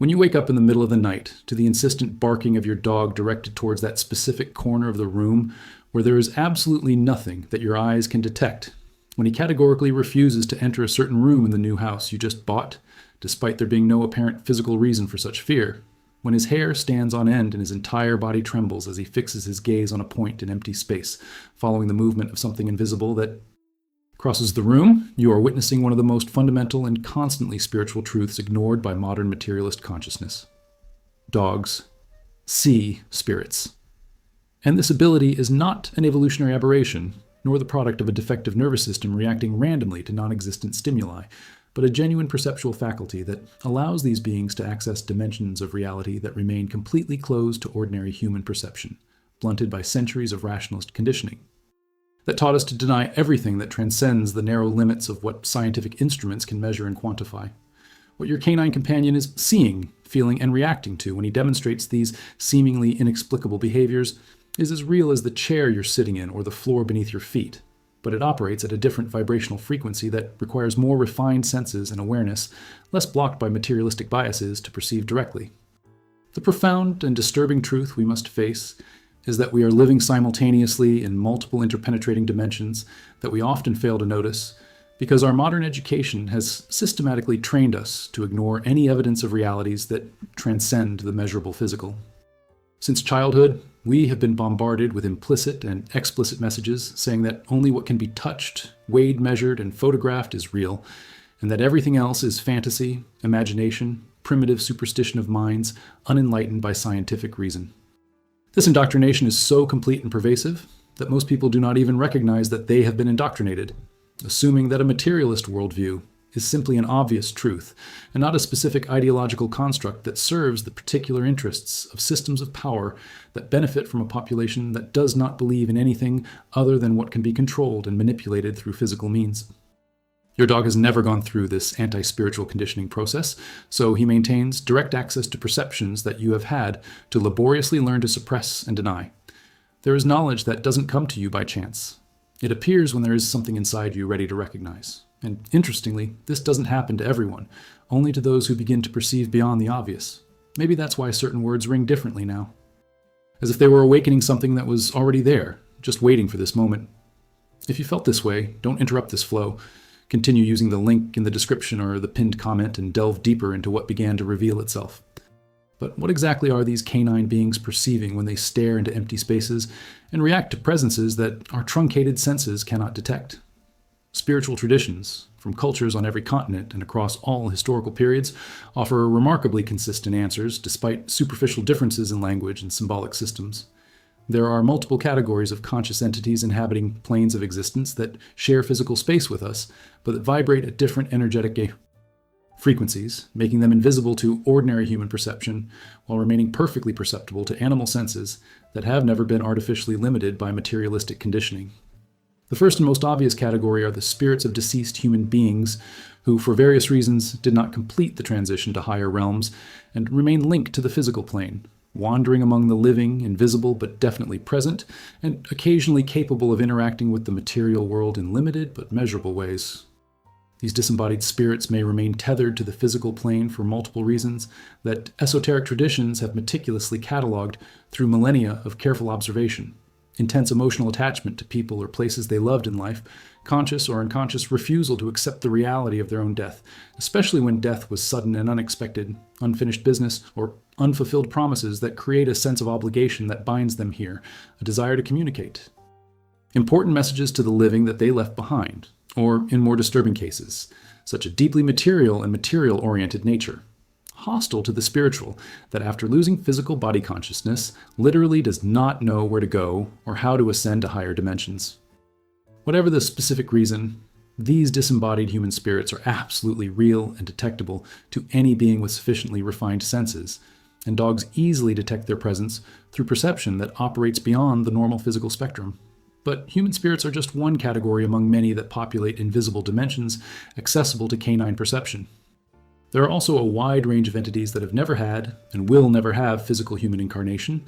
When you wake up in the middle of the night to the insistent barking of your dog directed towards that specific corner of the room where there is absolutely nothing that your eyes can detect, when he categorically refuses to enter a certain room in the new house you just bought, despite there being no apparent physical reason for such fear, when his hair stands on end and his entire body trembles as he fixes his gaze on a point in empty space, following the movement of something invisible that crosses the room, you are witnessing one of the most fundamental and constantly spiritual truths ignored by modern materialist consciousness. Dogs see spirits. And this ability is not an evolutionary aberration, nor the product of a defective nervous system reacting randomly to non-existent stimuli, but a genuine perceptual faculty that allows these beings to access dimensions of reality that remain completely closed to ordinary human perception, blunted by centuries of rationalist conditioning, that taught us to deny everything that transcends the narrow limits of what scientific instruments can measure and quantify. What your canine companion is seeing, feeling, and reacting to when he demonstrates these seemingly inexplicable behaviors is as real as the chair you're sitting in or the floor beneath your feet, but it operates at a different vibrational frequency that requires more refined senses and awareness, less blocked by materialistic biases to perceive directly. The profound and disturbing truth we must face is that we are living simultaneously in multiple interpenetrating dimensions that we often fail to notice because our modern education has systematically trained us to ignore any evidence of realities that transcend the measurable physical. Since childhood, we have been bombarded with implicit and explicit messages saying that only what can be touched, weighed, measured, and photographed is real, and that everything else is fantasy, imagination, primitive superstition of minds, unenlightened by scientific reason. This indoctrination is so complete and pervasive that most people do not even recognize that they have been indoctrinated, assuming that a materialist worldview is simply an obvious truth and not a specific ideological construct that serves the particular interests of systems of power that benefit from a population that does not believe in anything other than what can be controlled and manipulated through physical means. Your dog has never gone through this anti-spiritual conditioning process, so he maintains direct access to perceptions that you have had to laboriously learn to suppress and deny. There is knowledge that doesn't come to you by chance. It appears when there is something inside you ready to recognize. And interestingly, this doesn't happen to everyone, only to those who begin to perceive beyond the obvious. Maybe that's why certain words ring differently now. As if they were awakening something that was already there, just waiting for this moment. If you felt this way, don't interrupt this flow. Continue using the link in the description or the pinned comment and delve deeper into what began to reveal itself. But what exactly are these canine beings perceiving when they stare into empty spaces and react to presences that our truncated senses cannot detect? Spiritual traditions, from cultures on every continent and across all historical periods, offer remarkably consistent answers despite superficial differences in language and symbolic systems. There are multiple categories of conscious entities inhabiting planes of existence that share physical space with us, but that vibrate at different energetic frequencies, making them invisible to ordinary human perception while remaining perfectly perceptible to animal senses that have never been artificially limited by materialistic conditioning. The first and most obvious category are the spirits of deceased human beings who, for various reasons, did not complete the transition to higher realms and remain linked to the physical plane, wandering among the living, invisible but definitely present, and occasionally capable of interacting with the material world in limited but measurable ways. These disembodied spirits may remain tethered to the physical plane for multiple reasons that esoteric traditions have meticulously cataloged through millennia of careful observation. Intense emotional attachment to people or places they loved in life, conscious or unconscious refusal to accept the reality of their own death, especially when death was sudden and unexpected, unfinished business, or unfulfilled promises that create a sense of obligation that binds them here, a desire to communicate. Important messages to the living that they left behind, or in more disturbing cases, such a deeply material and material-oriented nature. Hostile to the spiritual, that after losing physical body consciousness, literally does not know where to go or how to ascend to higher dimensions. Whatever the specific reason, these disembodied human spirits are absolutely real and detectable to any being with sufficiently refined senses, and dogs easily detect their presence through perception that operates beyond the normal physical spectrum. But human spirits are just one category among many that populate invisible dimensions accessible to canine perception. There are also a wide range of entities that have never had and will never have physical human incarnation,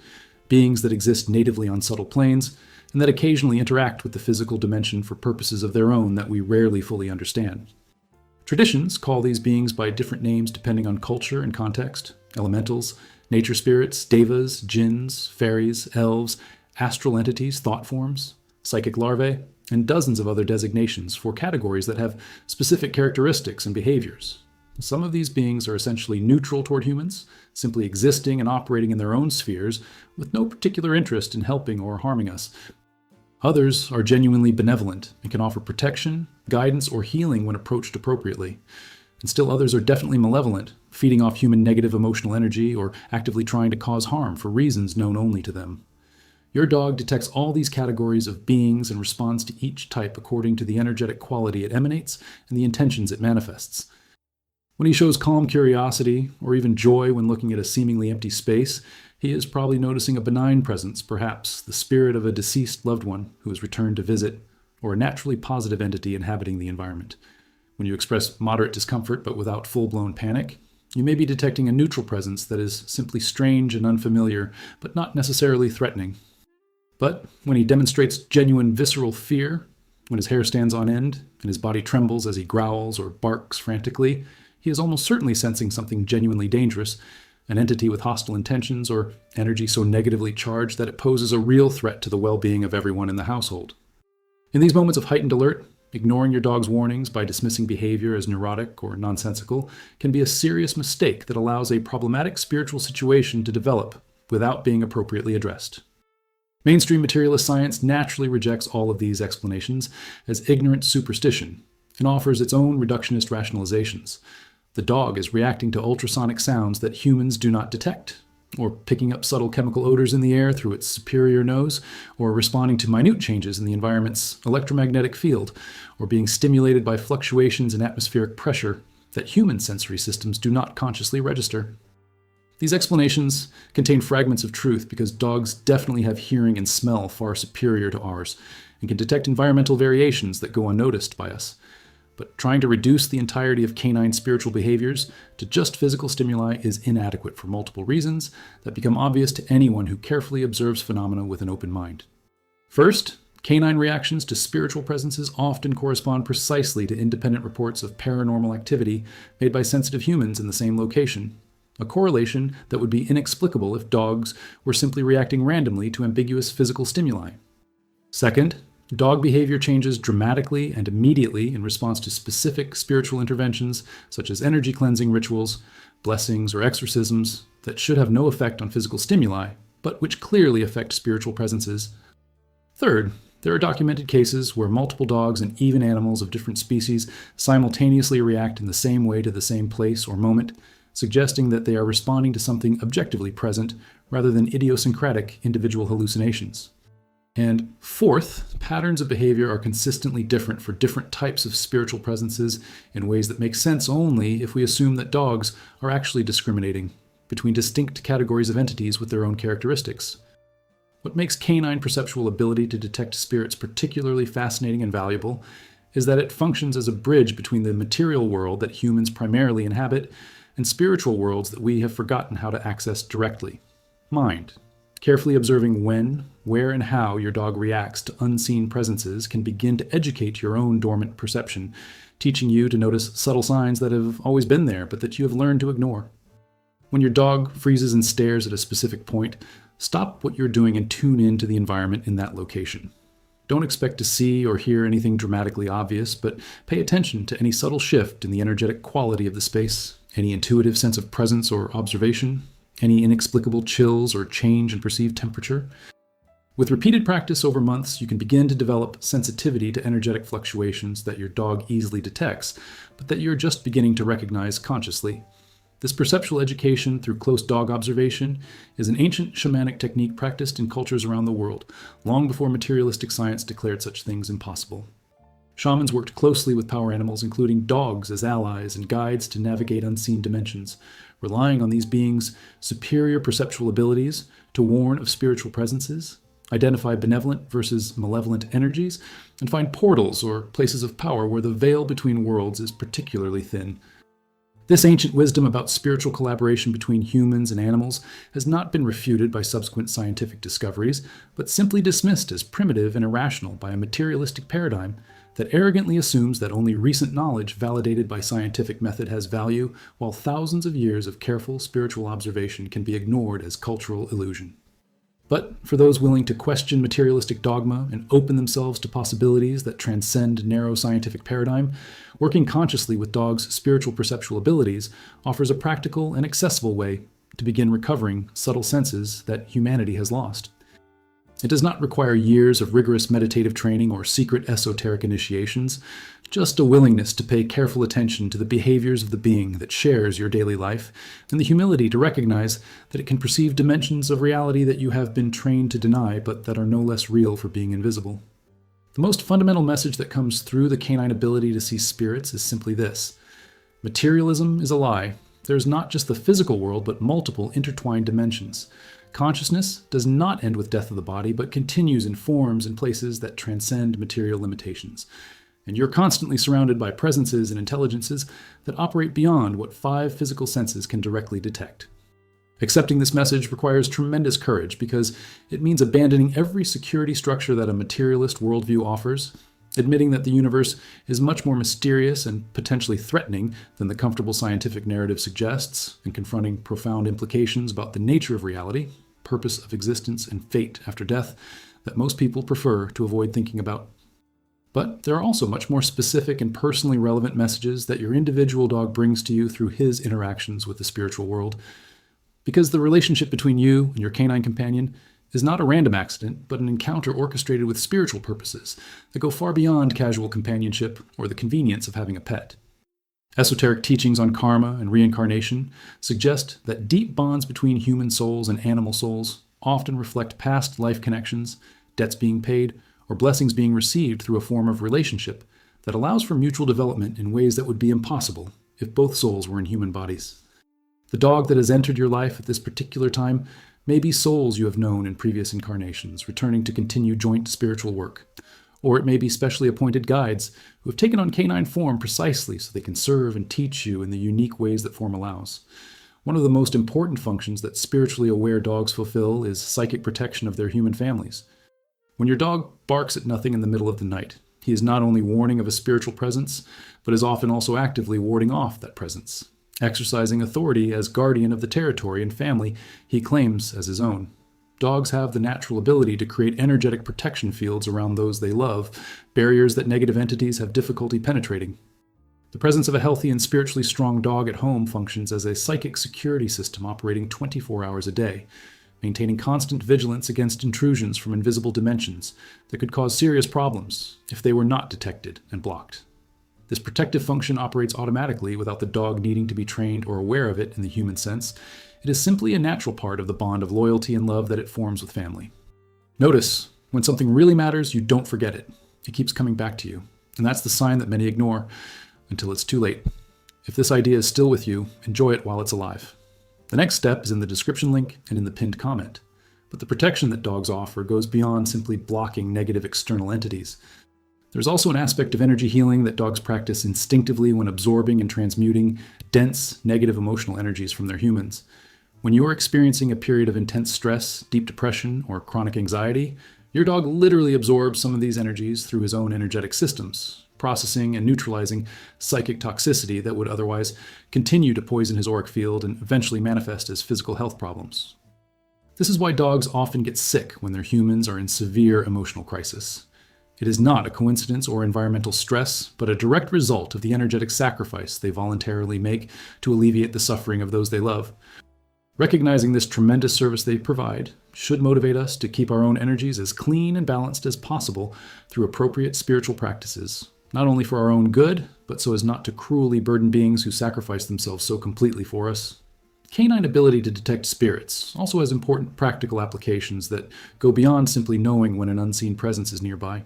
beings that exist natively on subtle planes, and that occasionally interact with the physical dimension for purposes of their own that we rarely fully understand. Traditions call these beings by different names depending on culture and context: elementals, nature spirits, devas, jinns, fairies, elves, astral entities, thought forms, psychic larvae, and dozens of other designations for categories that have specific characteristics and behaviors. Some of these beings are essentially neutral toward humans, simply existing and operating in their own spheres with no particular interest in helping or harming us. Others are genuinely benevolent and can offer protection, guidance, or healing when approached appropriately. And still others are definitely malevolent, feeding off human negative emotional energy or actively trying to cause harm for reasons known only to them. Your dog detects all these categories of beings and responds to each type according to the energetic quality it emanates and the intentions it manifests. When he shows calm curiosity or even joy when looking at a seemingly empty space, he is probably noticing a benign presence, perhaps the spirit of a deceased loved one who has returned to visit, or a naturally positive entity inhabiting the environment. When you express moderate discomfort but without full-blown panic, you may be detecting a neutral presence that is simply strange and unfamiliar, but not necessarily threatening. But when he demonstrates genuine visceral fear, when his hair stands on end and his body trembles as he growls or barks frantically, he is almost certainly sensing something genuinely dangerous, an entity with hostile intentions or energy so negatively charged that it poses a real threat to the well-being of everyone in the household. In these moments of heightened alert, ignoring your dog's warnings by dismissing behavior as neurotic or nonsensical can be a serious mistake that allows a problematic spiritual situation to develop without being appropriately addressed. Mainstream materialist science naturally rejects all of these explanations as ignorant superstition and offers its own reductionist rationalizations. The dog is reacting to ultrasonic sounds that humans do not detect, or picking up subtle chemical odors in the air through its superior nose, or responding to minute changes in the environment's electromagnetic field, or being stimulated by fluctuations in atmospheric pressure that human sensory systems do not consciously register. These explanations contain fragments of truth because dogs definitely have hearing and smell far superior to ours, and can detect environmental variations that go unnoticed by us. But trying to reduce the entirety of canine spiritual behaviors to just physical stimuli is inadequate for multiple reasons that become obvious to anyone who carefully observes phenomena with an open mind. First, canine reactions to spiritual presences often correspond precisely to independent reports of paranormal activity made by sensitive humans in the same location, a correlation that would be inexplicable if dogs were simply reacting randomly to ambiguous physical stimuli. Second, dog behavior changes dramatically and immediately in response to specific spiritual interventions, such as energy cleansing rituals, blessings, or exorcisms that should have no effect on physical stimuli, but which clearly affect spiritual presences. Third, there are documented cases where multiple dogs and even animals of different species simultaneously react in the same way to the same place or moment, suggesting that they are responding to something objectively present rather than idiosyncratic individual hallucinations. And fourth, patterns of behavior are consistently different for different types of spiritual presences in ways that make sense only if we assume that dogs are actually discriminating between distinct categories of entities with their own characteristics. What makes canine perceptual ability to detect spirits particularly fascinating and valuable is that it functions as a bridge between the material world that humans primarily inhabit and spiritual worlds that we have forgotten how to access directly. Mind. Carefully observing when, where, and how your dog reacts to unseen presences can begin to educate your own dormant perception, teaching you to notice subtle signs that have always been there but that you have learned to ignore. When your dog freezes and stares at a specific point, stop what you're doing and tune in to the environment in that location. Don't expect to see or hear anything dramatically obvious, but pay attention to any subtle shift in the energetic quality of the space, any intuitive sense of presence or observation, any inexplicable chills or change in perceived temperature. With repeated practice over months, you can begin to develop sensitivity to energetic fluctuations that your dog easily detects, but that you're just beginning to recognize consciously. This perceptual education through close dog observation is an ancient shamanic technique practiced in cultures around the world, long before materialistic science declared such things impossible. Shamans worked closely with power animals, including dogs as allies and guides to navigate unseen dimensions, relying on these beings' superior perceptual abilities to warn of spiritual presences, identify benevolent versus malevolent energies, and find portals or places of power where the veil between worlds is particularly thin. This ancient wisdom about spiritual collaboration between humans and animals has not been refuted by subsequent scientific discoveries, but simply dismissed as primitive and irrational by a materialistic paradigm that arrogantly assumes that only recent knowledge validated by scientific method has value, while thousands of years of careful spiritual observation can be ignored as cultural illusion. But for those willing to question materialistic dogma and open themselves to possibilities that transcend narrow scientific paradigm, working consciously with dogs' spiritual perceptual abilities offers a practical and accessible way to begin recovering subtle senses that humanity has lost. It does not require years of rigorous meditative training or secret esoteric initiations, just a willingness to pay careful attention to the behaviors of the being that shares your daily life, and the humility to recognize that it can perceive dimensions of reality that you have been trained to deny, but that are no less real for being invisible. The most fundamental message that comes through the canine ability to see spirits is simply this: materialism is a lie. There's not just the physical world, but multiple intertwined dimensions. Consciousness does not end with death of the body, but continues in forms and places that transcend material limitations. And you're constantly surrounded by presences and intelligences that operate beyond what 5 physical senses can directly detect. Accepting this message requires tremendous courage because it means abandoning every security structure that a materialist worldview offers, admitting that the universe is much more mysterious and potentially threatening than the comfortable scientific narrative suggests, and confronting profound implications about the nature of reality, purpose of existence, and fate after death that most people prefer to avoid thinking about. But there are also much more specific and personally relevant messages that your individual dog brings to you through his interactions with the spiritual world. Because the relationship between you and your canine companion is not a random accident, but an encounter orchestrated with spiritual purposes that go far beyond casual companionship or the convenience of having a pet. Esoteric teachings on karma and reincarnation suggest that deep bonds between human souls and animal souls often reflect past life connections, debts being paid, or blessings being received through a form of relationship that allows for mutual development in ways that would be impossible if both souls were in human bodies. The dog that has entered your life at this particular time may be souls you have known in previous incarnations, returning to continue joint spiritual work. Or it may be specially appointed guides who have taken on canine form precisely so they can serve and teach you in the unique ways that form allows. One of the most important functions that spiritually aware dogs fulfill is psychic protection of their human families. When your dog barks at nothing in the middle of the night, he is not only warning of a spiritual presence, but is often also actively warding off that presence, exercising authority as guardian of the territory and family he claims as his own. Dogs have the natural ability to create energetic protection fields around those they love, barriers that negative entities have difficulty penetrating. The presence of a healthy and spiritually strong dog at home functions as a psychic security system operating 24 hours a day, maintaining constant vigilance against intrusions from invisible dimensions that could cause serious problems if they were not detected and blocked. This protective function operates automatically without the dog needing to be trained or aware of it in the human sense. It is simply a natural part of the bond of loyalty and love that it forms with family. Notice, when something really matters, you don't forget it. It keeps coming back to you. And that's the sign that many ignore until it's too late. If this idea is still with you, enjoy it while it's alive. The next step is in the description link and in the pinned comment. But the protection that dogs offer goes beyond simply blocking negative external entities. There's also an aspect of energy healing that dogs practice instinctively when absorbing and transmuting dense, negative emotional energies from their humans. When you are experiencing a period of intense stress, deep depression, or chronic anxiety, your dog literally absorbs some of these energies through his own energetic systems, processing and neutralizing psychic toxicity that would otherwise continue to poison his auric field and eventually manifest as physical health problems. This is why dogs often get sick when their humans are in severe emotional crisis. It is not a coincidence or environmental stress, but a direct result of the energetic sacrifice they voluntarily make to alleviate the suffering of those they love. Recognizing this tremendous service they provide should motivate us to keep our own energies as clean and balanced as possible through appropriate spiritual practices, not only for our own good, but so as not to cruelly burden beings who sacrifice themselves so completely for us. Canine ability to detect spirits also has important practical applications that go beyond simply knowing when an unseen presence is nearby.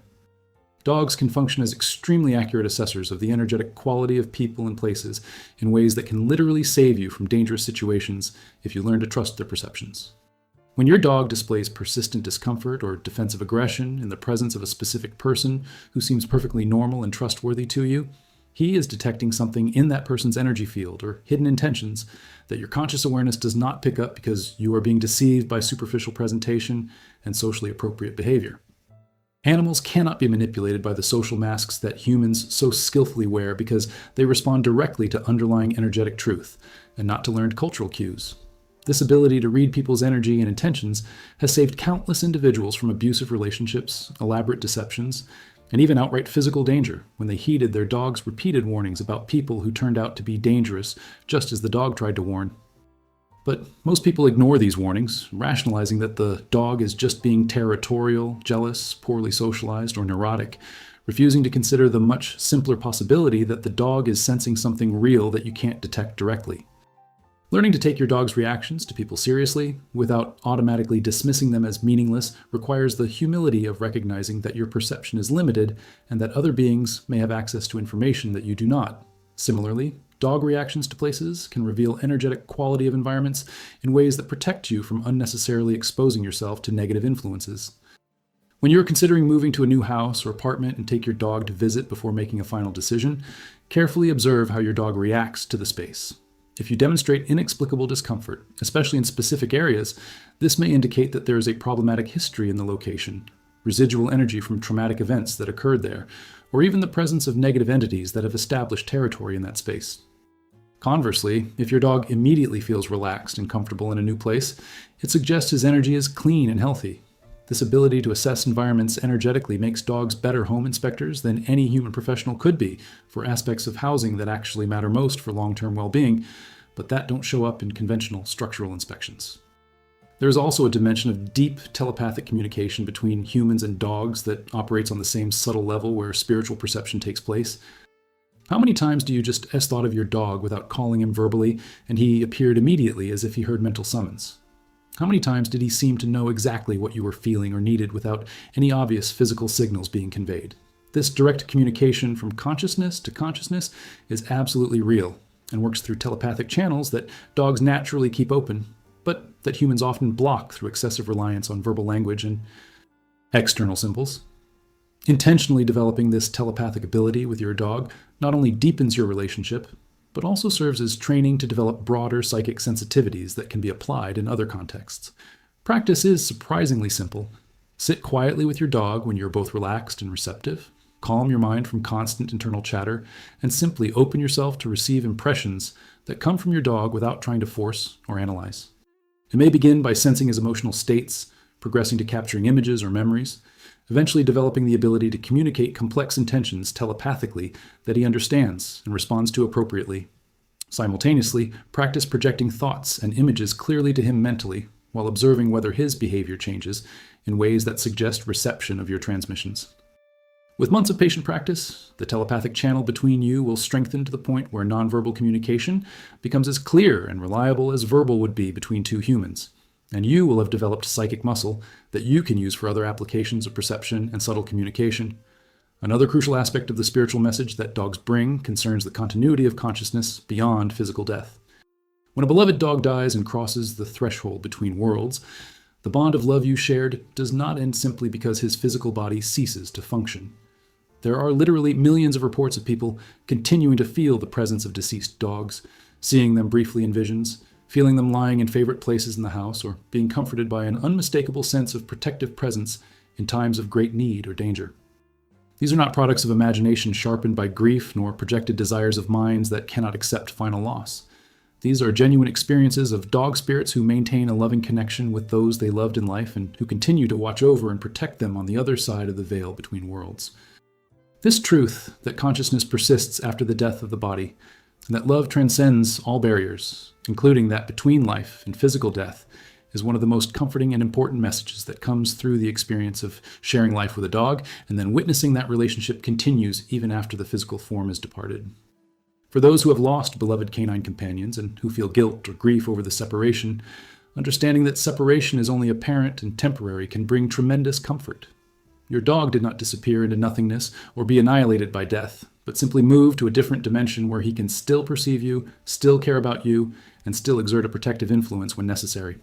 Dogs can function as extremely accurate assessors of the energetic quality of people and places in ways that can literally save you from dangerous situations if you learn to trust their perceptions. When your dog displays persistent discomfort or defensive aggression in the presence of a specific person who seems perfectly normal and trustworthy to you, he is detecting something in that person's energy field or hidden intentions that your conscious awareness does not pick up because you are being deceived by superficial presentation and socially appropriate behavior. Animals cannot be manipulated by the social masks that humans so skillfully wear because they respond directly to underlying energetic truth and not to learned cultural cues. This ability to read people's energy and intentions has saved countless individuals from abusive relationships, elaborate deceptions, and even outright physical danger when they heeded their dog's repeated warnings about people who turned out to be dangerous, just as the dog tried to warn. But most people ignore these warnings, rationalizing that the dog is just being territorial, jealous, poorly socialized, or neurotic, refusing to consider the much simpler possibility that the dog is sensing something real that you can't detect directly. Learning to take your dog's reactions to people seriously, without automatically dismissing them as meaningless, requires the humility of recognizing that your perception is limited and that other beings may have access to information that you do not. Similarly, dog reactions to places can reveal energetic quality of environments in ways that protect you from unnecessarily exposing yourself to negative influences. When you're considering moving to a new house or apartment and take your dog to visit before making a final decision, carefully observe how your dog reacts to the space. If you demonstrate inexplicable discomfort, especially in specific areas, this may indicate that there is a problematic history in the location, residual energy from traumatic events that occurred there, or even the presence of negative entities that have established territory in that space. Conversely, if your dog immediately feels relaxed and comfortable in a new place, it suggests his energy is clean and healthy. This ability to assess environments energetically makes dogs better home inspectors than any human professional could be for aspects of housing that actually matter most for long-term well-being, but that don't show up in conventional structural inspections. There is also a dimension of deep telepathic communication between humans and dogs that operates on the same subtle level where spiritual perception takes place. How many times do you just thought of your dog without calling him verbally, and he appeared immediately as if he heard mental summons? How many times did he seem to know exactly what you were feeling or needed without any obvious physical signals being conveyed? This direct communication from consciousness to consciousness is absolutely real and works through telepathic channels that dogs naturally keep open, but that humans often block through excessive reliance on verbal language and external symbols. Intentionally developing this telepathic ability with your dog not only deepens your relationship, but also serves as training to develop broader psychic sensitivities that can be applied in other contexts. Practice is surprisingly simple. Sit quietly with your dog when you're both relaxed and receptive. Calm your mind from constant internal chatter, and simply open yourself to receive impressions that come from your dog without trying to force or analyze. It may begin by sensing his emotional states, progressing to capturing images or memories, eventually developing the ability to communicate complex intentions telepathically that he understands and responds to appropriately. Simultaneously, practice projecting thoughts and images clearly to him mentally, while observing whether his behavior changes in ways that suggest reception of your transmissions. With months of patient practice, the telepathic channel between you will strengthen to the point where nonverbal communication becomes as clear and reliable as verbal would be between two humans. And you will have developed psychic muscle that you can use for other applications of perception and subtle communication. Another crucial aspect of the spiritual message that dogs bring concerns the continuity of consciousness beyond physical death. When a beloved dog dies and crosses the threshold between worlds, the bond of love you shared does not end simply because his physical body ceases to function. There are literally millions of reports of people continuing to feel the presence of deceased dogs, seeing them briefly in visions, feeling them lying in favorite places in the house, or being comforted by an unmistakable sense of protective presence in times of great need or danger. These are not products of imagination sharpened by grief, nor projected desires of minds that cannot accept final loss. These are genuine experiences of dog spirits who maintain a loving connection with those they loved in life and who continue to watch over and protect them on the other side of the veil between worlds. This truth that consciousness persists after the death of the body, and that love transcends all barriers, including that between life and physical death, is one of the most comforting and important messages that comes through the experience of sharing life with a dog and then witnessing that relationship continues even after the physical form is departed. For those who have lost beloved canine companions and who feel guilt or grief over the separation, understanding that separation is only apparent and temporary can bring tremendous comfort. Your dog did not disappear into nothingness or be annihilated by death, but simply move to a different dimension where he can still perceive you, still care about you, and still exert a protective influence when necessary.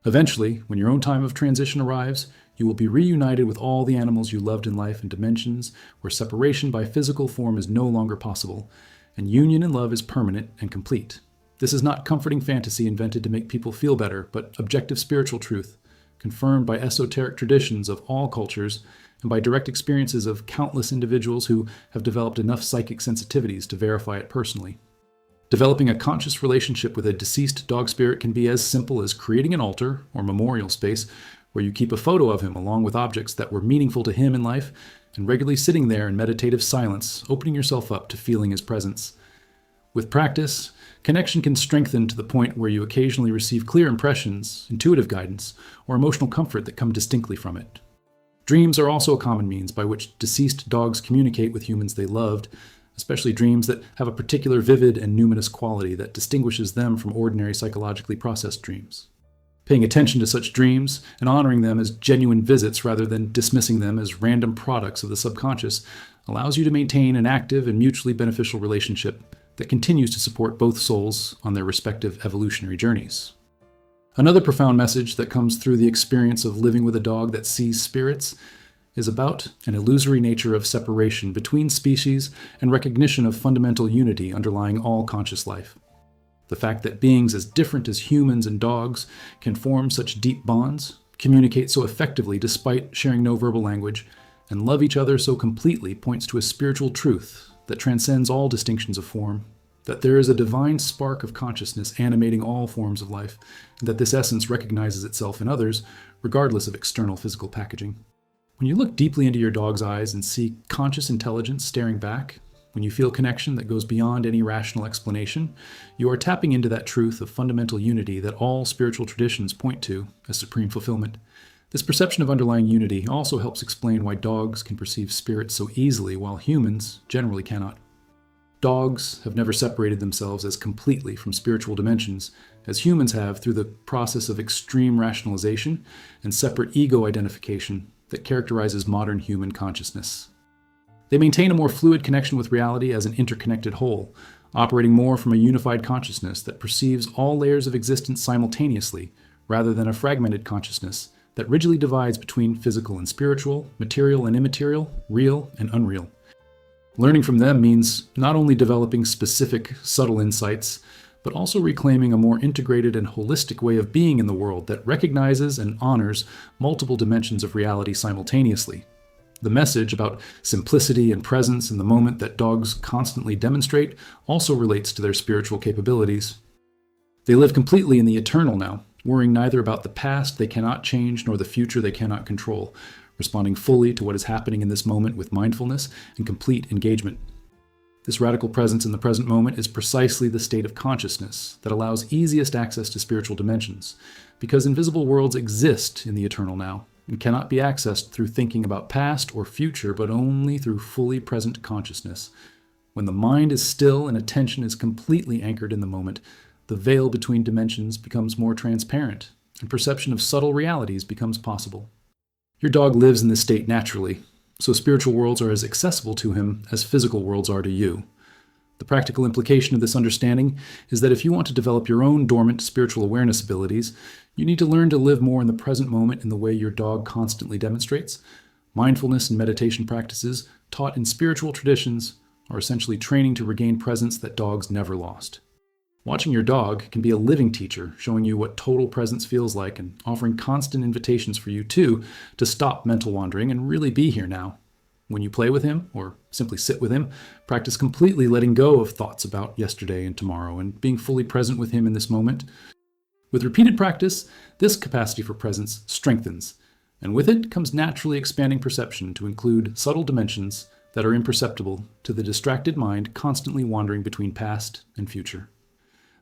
Eventually, when your own time of transition arrives, you will be reunited with all the animals you loved in life in dimensions where separation by physical form is no longer possible, and union in love is permanent and complete. This is not comforting fantasy invented to make people feel better, but objective spiritual truth, confirmed by esoteric traditions of all cultures and by direct experiences of countless individuals who have developed enough psychic sensitivities to verify it personally. Developing a conscious relationship with a deceased dog spirit can be as simple as creating an altar or memorial space where you keep a photo of him along with objects that were meaningful to him in life, and regularly sitting there in meditative silence, opening yourself up to feeling his presence. With practice, connection can strengthen to the point where you occasionally receive clear impressions, intuitive guidance, or emotional comfort that come distinctly from it. Dreams are also a common means by which deceased dogs communicate with humans they loved, especially dreams that have a particular vivid and numinous quality that distinguishes them from ordinary psychologically processed dreams. Paying attention to such dreams and honoring them as genuine visits rather than dismissing them as random products of the subconscious allows you to maintain an active and mutually beneficial relationship that continues to support both souls on their respective evolutionary journeys. Another profound message that comes through the experience of living with a dog that sees spirits is about an illusory nature of separation between species and recognition of fundamental unity underlying all conscious life. The fact that beings as different as humans and dogs can form such deep bonds, communicate so effectively despite sharing no verbal language, and love each other so completely points to a spiritual truth that transcends all distinctions of form, that there is a divine spark of consciousness animating all forms of life, and that this essence recognizes itself in others, regardless of external physical packaging. When you look deeply into your dog's eyes and see conscious intelligence staring back, when you feel connection that goes beyond any rational explanation, you are tapping into that truth of fundamental unity that all spiritual traditions point to as supreme fulfillment. This perception of underlying unity also helps explain why dogs can perceive spirits so easily while humans generally cannot. Dogs have never separated themselves as completely from spiritual dimensions as humans have through the process of extreme rationalization and separate ego identification that characterizes modern human consciousness. They maintain a more fluid connection with reality as an interconnected whole, operating more from a unified consciousness that perceives all layers of existence simultaneously, rather than a fragmented consciousness that rigidly divides between physical and spiritual, material and immaterial, real and unreal. Learning from them means not only developing specific, subtle insights, but also reclaiming a more integrated and holistic way of being in the world that recognizes and honors multiple dimensions of reality simultaneously. The message about simplicity and presence in the moment that dogs constantly demonstrate also relates to their spiritual capabilities. They live completely in the eternal now, worrying neither about the past they cannot change nor the future they cannot control, responding fully to what is happening in this moment with mindfulness and complete engagement. This radical presence in the present moment is precisely the state of consciousness that allows easiest access to spiritual dimensions, because invisible worlds exist in the eternal now and cannot be accessed through thinking about past or future, but only through fully present consciousness. When the mind is still and attention is completely anchored in the moment, the veil between dimensions becomes more transparent, and perception of subtle realities becomes possible. Your dog lives in this state naturally, so spiritual worlds are as accessible to him as physical worlds are to you. The practical implication of this understanding is that if you want to develop your own dormant spiritual awareness abilities, you need to learn to live more in the present moment in the way your dog constantly demonstrates. Mindfulness and meditation practices taught in spiritual traditions are essentially training to regain presence that dogs never lost. Watching your dog can be a living teacher, showing you what total presence feels like and offering constant invitations for you, too, to stop mental wandering and really be here now. When you play with him, or simply sit with him, practice completely letting go of thoughts about yesterday and tomorrow and being fully present with him in this moment. With repeated practice, this capacity for presence strengthens, and with it comes naturally expanding perception to include subtle dimensions that are imperceptible to the distracted mind constantly wandering between past and future.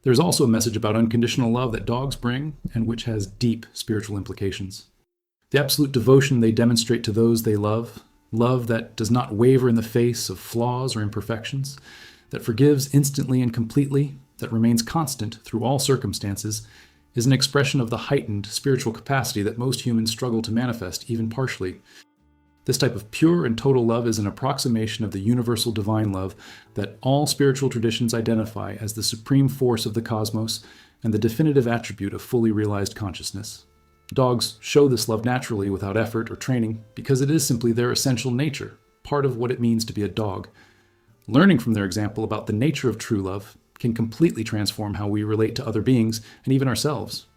There is also a message about unconditional love that dogs bring and which has deep spiritual implications. The absolute devotion they demonstrate to those they love, love that does not waver in the face of flaws or imperfections, that forgives instantly and completely, that remains constant through all circumstances, is an expression of the heightened spiritual capacity that most humans struggle to manifest, even partially. This type of pure and total love is an approximation of the universal divine love that all spiritual traditions identify as the supreme force of the cosmos and the definitive attribute of fully realized consciousness. Dogs show this love naturally without effort or training because it is simply their essential nature, part of what it means to be a dog. Learning from their example about the nature of true love can completely transform how we relate to other beings and even ourselves.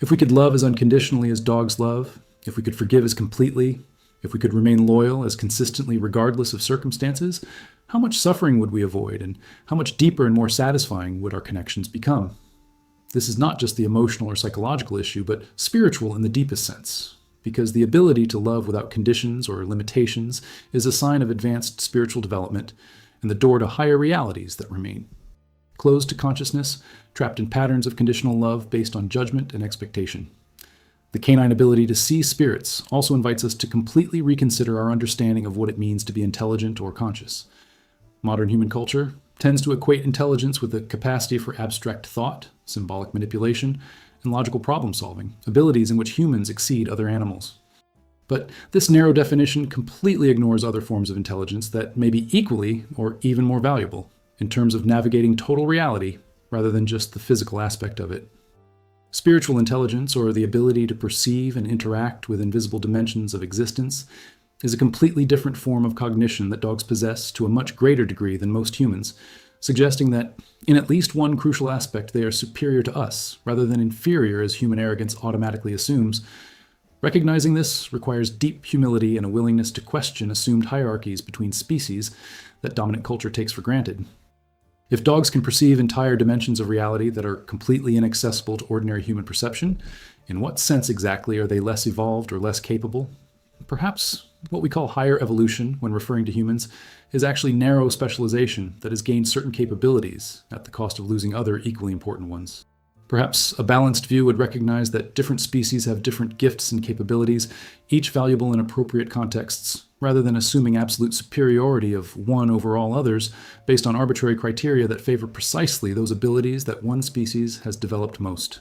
If we could love as unconditionally as dogs love, if we could forgive as completely, If we could remain loyal as consistently regardless of circumstances, how much suffering would we avoid, and how much deeper and more satisfying would our connections become? This is not just the emotional or psychological issue, but spiritual in the deepest sense, because the ability to love without conditions or limitations is a sign of advanced spiritual development and the door to higher realities that remain. Closed to consciousness, trapped in patterns of conditional love based on judgment and expectation. The canine ability to see spirits also invites us to completely reconsider our understanding of what it means to be intelligent or conscious. Modern human culture tends to equate intelligence with the capacity for abstract thought, symbolic manipulation, and logical problem solving, abilities in which humans exceed other animals. But this narrow definition completely ignores other forms of intelligence that may be equally or even more valuable in terms of navigating total reality rather than just the physical aspect of it. Spiritual intelligence, or the ability to perceive and interact with invisible dimensions of existence, is a completely different form of cognition that dogs possess to a much greater degree than most humans, suggesting that, in at least one crucial aspect, they are superior to us, rather than inferior as human arrogance automatically assumes. Recognizing this requires deep humility and a willingness to question assumed hierarchies between species that dominant culture takes for granted. If dogs can perceive entire dimensions of reality that are completely inaccessible to ordinary human perception, in what sense exactly are they less evolved or less capable? Perhaps what we call higher evolution when referring to humans is actually narrow specialization that has gained certain capabilities at the cost of losing other equally important ones. Perhaps a balanced view would recognize that different species have different gifts and capabilities, each valuable in appropriate contexts, rather than assuming absolute superiority of one over all others based on arbitrary criteria that favor precisely those abilities that one species has developed most.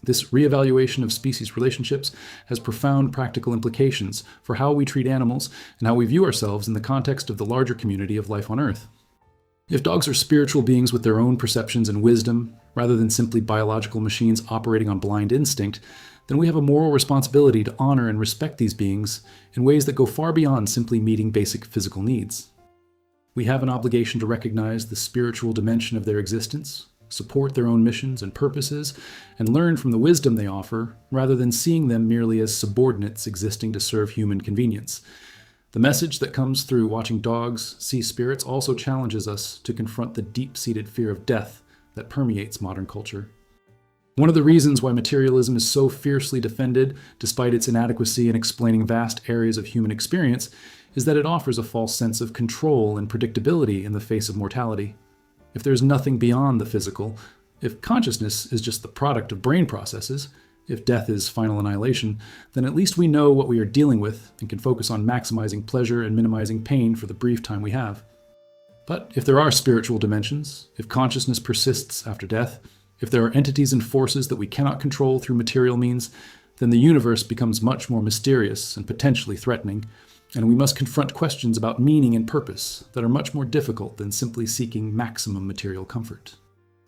This reevaluation of species relationships has profound practical implications for how we treat animals and how we view ourselves in the context of the larger community of life on Earth. If dogs are spiritual beings with their own perceptions and wisdom, rather than simply biological machines operating on blind instinct, then we have a moral responsibility to honor and respect these beings in ways that go far beyond simply meeting basic physical needs. We have an obligation to recognize the spiritual dimension of their existence, support their own missions and purposes, and learn from the wisdom they offer, rather than seeing them merely as subordinates existing to serve human convenience. The message that comes through watching dogs see spirits also challenges us to confront the deep-seated fear of death that permeates modern culture. One of the reasons why materialism is so fiercely defended, despite its inadequacy in explaining vast areas of human experience, is that it offers a false sense of control and predictability in the face of mortality. If there's nothing beyond the physical, if consciousness is just the product of brain processes, if death is final annihilation, then at least we know what we are dealing with and can focus on maximizing pleasure and minimizing pain for the brief time we have. But if there are spiritual dimensions, if consciousness persists after death, if there are entities and forces that we cannot control through material means, then the universe becomes much more mysterious and potentially threatening, and we must confront questions about meaning and purpose that are much more difficult than simply seeking maximum material comfort.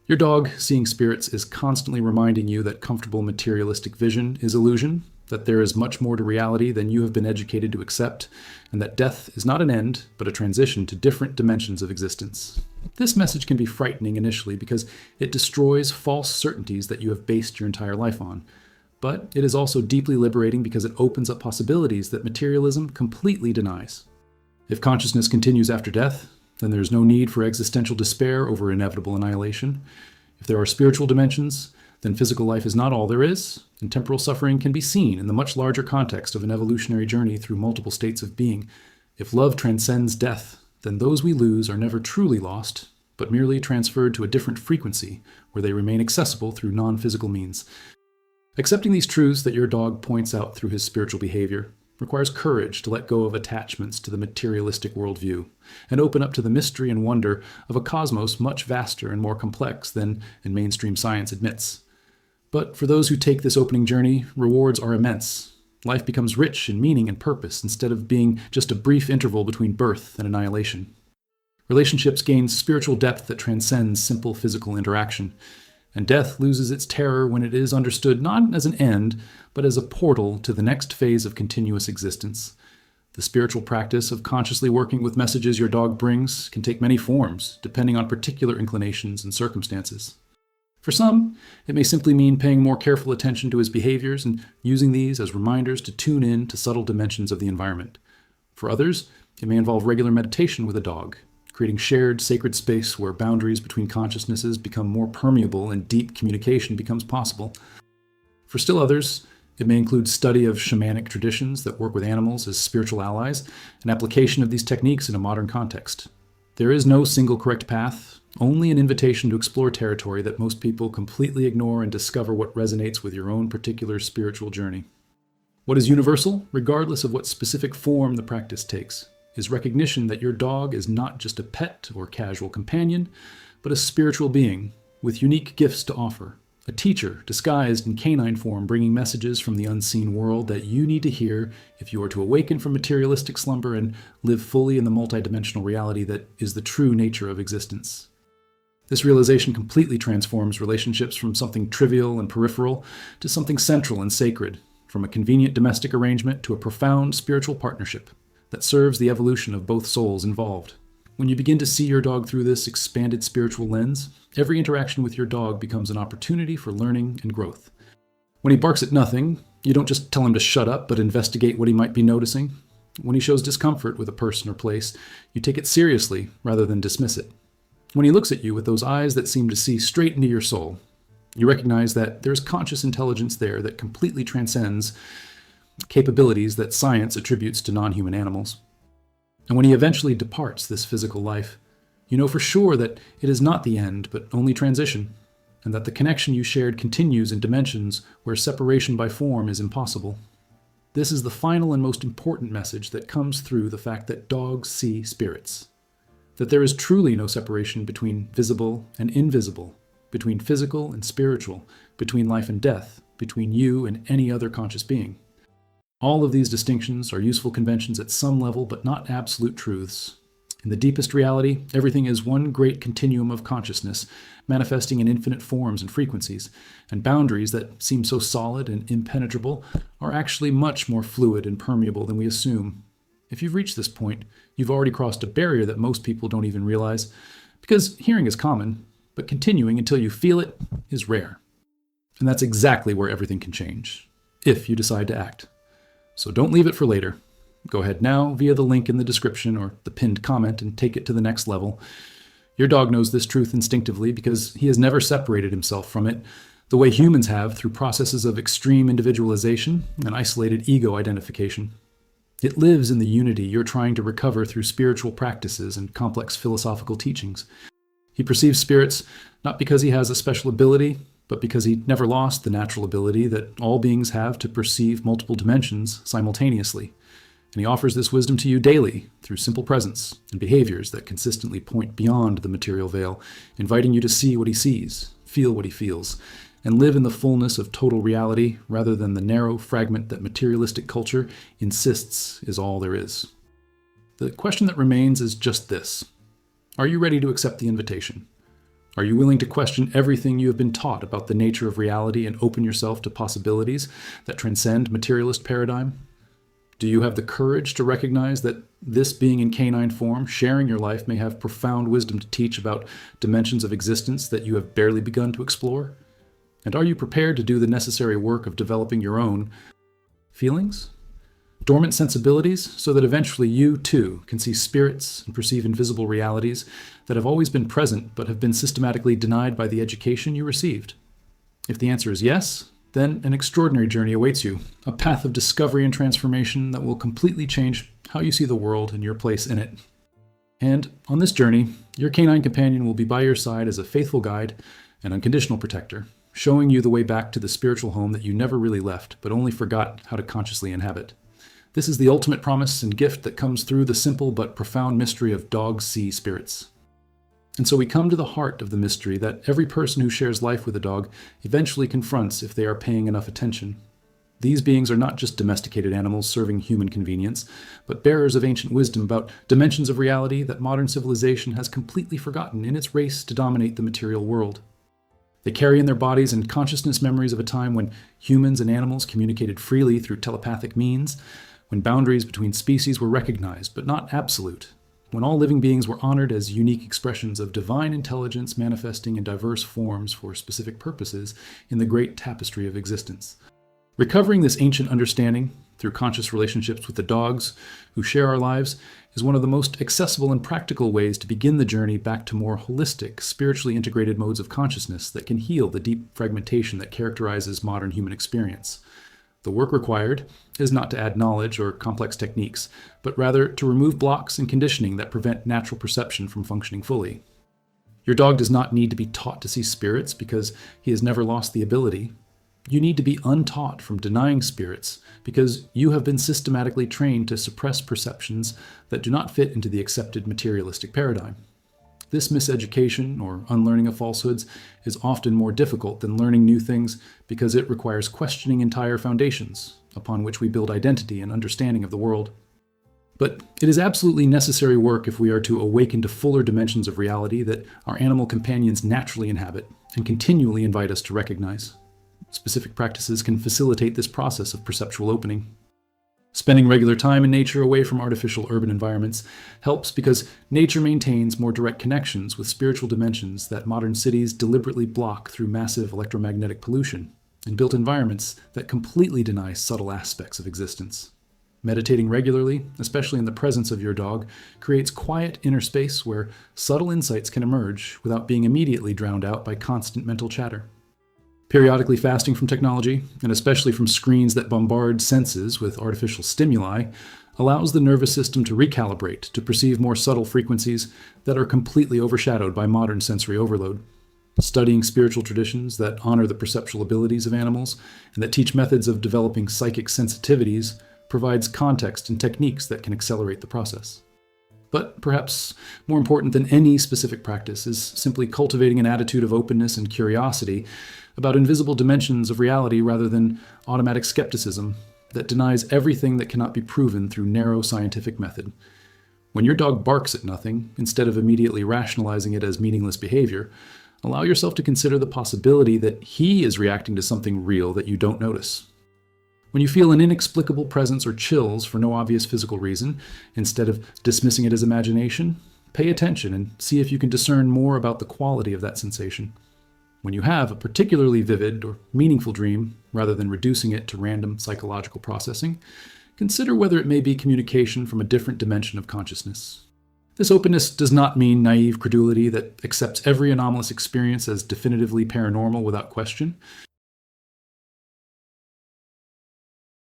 Your dog, seeing spirits, is constantly reminding you that comfortable materialistic vision is illusion, that there is much more to reality than you have been educated to accept, and that death is not an end, but a transition to different dimensions of existence. This message can be frightening initially because it destroys false certainties that you have based your entire life on. But it is also deeply liberating because it opens up possibilities that materialism completely denies. If consciousness continues after death, then there is no need for existential despair over inevitable annihilation. If there are spiritual dimensions, then physical life is not all there is, and temporal suffering can be seen in the much larger context of an evolutionary journey through multiple states of being. If love transcends death, then those we lose are never truly lost, but merely transferred to a different frequency, where they remain accessible through non-physical means. Accepting these truths that your dog points out through his spiritual behavior requires courage to let go of attachments to the materialistic worldview and open up to the mystery and wonder of a cosmos much vaster and more complex than in mainstream science admits. But for those who take this opening journey, rewards are immense. Life becomes rich in meaning and purpose instead of being just a brief interval between birth and annihilation. Relationships gain spiritual depth that transcends simple physical interaction, and death loses its terror when it is understood not as an end, but as a portal to the next phase of continuous existence. The spiritual practice of consciously working with messages your dog brings can take many forms, depending on particular inclinations and circumstances. For some, it may simply mean paying more careful attention to his behaviors and using these as reminders to tune in to subtle dimensions of the environment. For others, it may involve regular meditation with a dog, creating shared sacred space where boundaries between consciousnesses become more permeable and deep communication becomes possible. For still others, it may include study of shamanic traditions that work with animals as spiritual allies and application of these techniques in a modern context. There is no single correct path, only an invitation to explore territory that most people completely ignore and discover what resonates with your own particular spiritual journey. What is universal, regardless of what specific form the practice takes, is recognition that your dog is not just a pet or casual companion, but a spiritual being with unique gifts to offer. A teacher disguised in canine form bringing messages from the unseen world that you need to hear if you are to awaken from materialistic slumber and live fully in the multidimensional reality that is the true nature of existence. This realization completely transforms relationships from something trivial and peripheral to something central and sacred, from a convenient domestic arrangement to a profound spiritual partnership that serves the evolution of both souls involved. When you begin to see your dog through this expanded spiritual lens, every interaction with your dog becomes an opportunity for learning and growth. When he barks at nothing, you don't just tell him to shut up, but investigate what he might be noticing. When he shows discomfort with a person or place, you take it seriously rather than dismiss it. When he looks at you with those eyes that seem to see straight into your soul, you recognize that there's conscious intelligence there that completely transcends capabilities that science attributes to non-human animals. And when he eventually departs this physical life, you know for sure that it is not the end, but only transition, and that the connection you shared continues in dimensions where separation by form is impossible. This is the final and most important message that comes through the fact that dogs see spirits. That there is truly no separation between visible and invisible, between physical and spiritual, between life and death, between you and any other conscious being. All of these distinctions are useful conventions at some level, but not absolute truths. In the deepest reality, everything is one great continuum of consciousness, manifesting in infinite forms and frequencies, and boundaries that seem so solid and impenetrable are actually much more fluid and permeable than we assume. If you've reached this point, you've already crossed a barrier that most people don't even realize, because hearing is common, but continuing until you feel it is rare. And that's exactly where everything can change, if you decide to act. So don't leave it for later. Go ahead now via the link in the description or the pinned comment and take it to the next level. Your dog knows this truth instinctively because he has never separated himself from it the way humans have through processes of extreme individualization and isolated ego identification. It lives in the unity you're trying to recover through spiritual practices and complex philosophical teachings. He perceives spirits not because he has a special ability, but because he never lost the natural ability that all beings have to perceive multiple dimensions simultaneously. And he offers this wisdom to you daily through simple presence and behaviors that consistently point beyond the material veil, inviting you to see what he sees, feel what he feels, and live in the fullness of total reality rather than the narrow fragment that materialistic culture insists is all there is. The question that remains is just this. Are you ready to accept the invitation? Are you willing to question everything you have been taught about the nature of reality and open yourself to possibilities that transcend materialist paradigm? Do you have the courage to recognize that this being in canine form, sharing your life, may have profound wisdom to teach about dimensions of existence that you have barely begun to explore? And are you prepared to do the necessary work of developing your own feelings? Dormant sensibilities, so that eventually you, too, can see spirits and perceive invisible realities that have always been present but have been systematically denied by the education you received? If the answer is yes, then an extraordinary journey awaits you, a path of discovery and transformation that will completely change how you see the world and your place in it. And on this journey, your canine companion will be by your side as a faithful guide and unconditional protector, showing you the way back to the spiritual home that you never really left, but only forgot how to consciously inhabit. This is the ultimate promise and gift that comes through the simple but profound mystery of dogs see spirits. And so we come to the heart of the mystery that every person who shares life with a dog eventually confronts if they are paying enough attention. These beings are not just domesticated animals serving human convenience, but bearers of ancient wisdom about dimensions of reality that modern civilization has completely forgotten in its race to dominate the material world. They carry in their bodies and consciousness memories of a time when humans and animals communicated freely through telepathic means, when boundaries between species were recognized but not absolute, when all living beings were honored as unique expressions of divine intelligence manifesting in diverse forms for specific purposes in the great tapestry of existence. Recovering this ancient understanding through conscious relationships with the dogs who share our lives is one of the most accessible and practical ways to begin the journey back to more holistic, spiritually integrated modes of consciousness that can heal the deep fragmentation that characterizes modern human experience. The work required is not to add knowledge or complex techniques, but rather to remove blocks and conditioning that prevent natural perception from functioning fully. Your dog does not need to be taught to see spirits because he has never lost the ability. You need to be untaught from denying spirits because you have been systematically trained to suppress perceptions that do not fit into the accepted materialistic paradigm. This miseducation, or unlearning of falsehoods, is often more difficult than learning new things because it requires questioning entire foundations upon which we build identity and understanding of the world. But it is absolutely necessary work if we are to awaken to fuller dimensions of reality that our animal companions naturally inhabit and continually invite us to recognize. Specific practices can facilitate this process of perceptual opening. Spending regular time in nature away from artificial urban environments helps because nature maintains more direct connections with spiritual dimensions that modern cities deliberately block through massive electromagnetic pollution and built environments that completely deny subtle aspects of existence. Meditating regularly, especially in the presence of your dog, creates quiet inner space where subtle insights can emerge without being immediately drowned out by constant mental chatter. Periodically fasting from technology, and especially from screens that bombard senses with artificial stimuli, allows the nervous system to recalibrate to perceive more subtle frequencies that are completely overshadowed by modern sensory overload. Studying spiritual traditions that honor the perceptual abilities of animals and that teach methods of developing psychic sensitivities provides context and techniques that can accelerate the process. But perhaps more important than any specific practice is simply cultivating an attitude of openness and curiosity about invisible dimensions of reality rather than automatic skepticism that denies everything that cannot be proven through narrow scientific method. When your dog barks at nothing, instead of immediately rationalizing it as meaningless behavior, allow yourself to consider the possibility that he is reacting to something real that you don't notice. When you feel an inexplicable presence or chills for no obvious physical reason, instead of dismissing it as imagination, pay attention and see if you can discern more about the quality of that sensation. When you have a particularly vivid or meaningful dream, rather than reducing it to random psychological processing, consider whether it may be communication from a different dimension of consciousness. This openness does not mean naive credulity that accepts every anomalous experience as definitively paranormal without question.